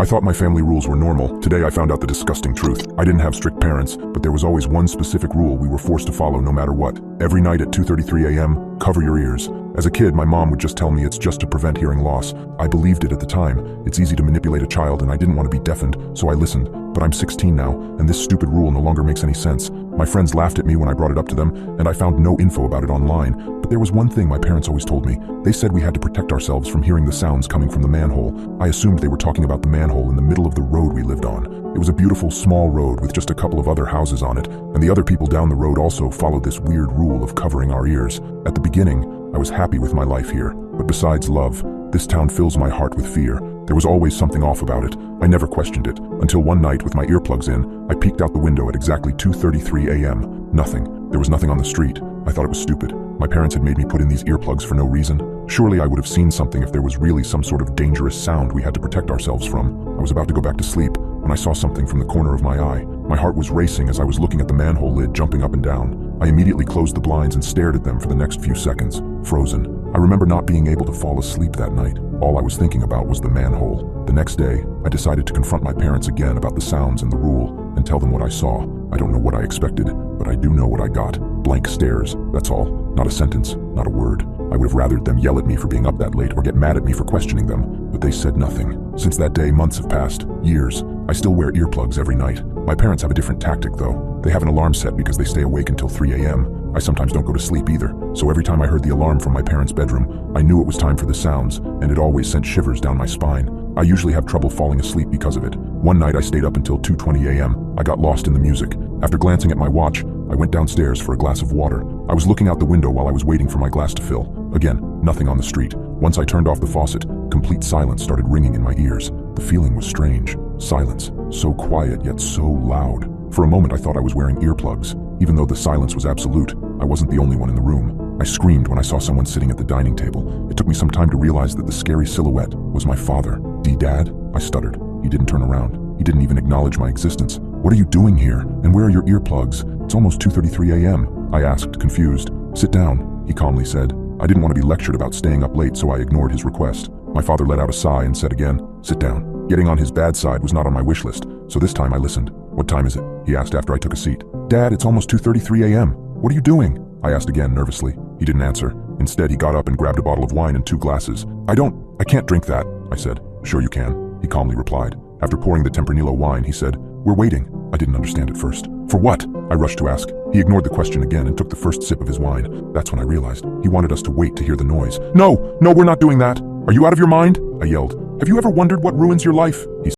I thought my family rules were normal. Today I found out the disgusting truth. I didn't have strict parents, but there was always one specific rule we were forced to follow no matter what. Every night at 2:33 a.m., cover your ears. As a kid, my mom would just tell me it's just to prevent hearing loss. I believed it at the time. It's easy to manipulate a child and I didn't want to be deafened, so I listened. But I'm 16 now, and this stupid rule no longer makes any sense. My friends laughed at me when I brought it up to them, and I found no info about it online. But there was one thing my parents always told me. They said we had to protect ourselves from hearing the sounds coming from the manhole. I assumed they were talking about the manhole in the middle of the road we lived on. It was a beautiful small road with just a couple of other houses on it, and the other people down the road also followed this weird rule of covering our ears. At the beginning, I was happy with my life here, but besides love, this town fills my heart with fear. There was always something off about it. I never questioned it, until one night with my earplugs in, I peeked out the window at exactly 2:33 a.m. Nothing. There was nothing on the street. I thought it was stupid. My parents had made me put in these earplugs for no reason. Surely I would have seen something if there was really some sort of dangerous sound we had to protect ourselves from. I was about to go back to sleep when I saw something from the corner of my eye. My heart was racing as I was looking at the manhole lid jumping up and down. I immediately closed the blinds and stared at them for the next few seconds, frozen. I remember not being able to fall asleep that night. All I was thinking about was the manhole. The next day, I decided to confront my parents again about the sounds and the rule, and tell them what I saw. I don't know what I expected, but I do know what I got. Blank stares, that's all. Not a sentence, not a word. I would have rathered them yell at me for being up that late or get mad at me for questioning them, but they said nothing. Since that day, months have passed, years. I still wear earplugs every night. My parents have a different tactic though. They have an alarm set because they stay awake until 3 a.m. I sometimes don't go to sleep either, so every time I heard the alarm from my parents' bedroom, I knew it was time for the sounds, and it always sent shivers down my spine. I usually have trouble falling asleep because of it. One night I stayed up until 2:20 a.m. I got lost in the music. After glancing at my watch, I went downstairs for a glass of water. I was looking out the window while I was waiting for my glass to fill. Again, nothing on the street. Once I turned off the faucet, complete silence started ringing in my ears. The feeling was strange. Silence. So quiet yet so loud. For a moment I thought I was wearing earplugs. Even though the silence was absolute, I wasn't the only one in the room. I screamed when I saw someone sitting at the dining table. It took me some time to realize that the scary silhouette was my father. "Dad?" I stuttered. He didn't turn around. He didn't even acknowledge my existence. "What are you doing here? And where are your earplugs? It's almost 2:33 a.m. I asked, confused. "Sit down," he calmly said. I didn't want to be lectured about staying up late, so I ignored his request. My father let out a sigh and said again, "Sit down." Getting on his bad side was not on my wish list, so this time I listened. "What time is it?" he asked after I took a seat. "Dad, it's almost 2:33 a.m. What are you doing?" I asked again nervously. He didn't answer. Instead, he got up and grabbed a bottle of wine and 2 glasses. I can't drink that," I said. "Sure you can," he calmly replied. After pouring the Tempranillo wine, he said, "We're waiting." I didn't understand at first. "For what?" I rushed to ask. He ignored the question again and took the first sip of his wine. That's when I realized he wanted us to wait to hear the noise. No, we're not doing that. Are you out of your mind?" I yelled. "Have you ever wondered what ruins your life?" He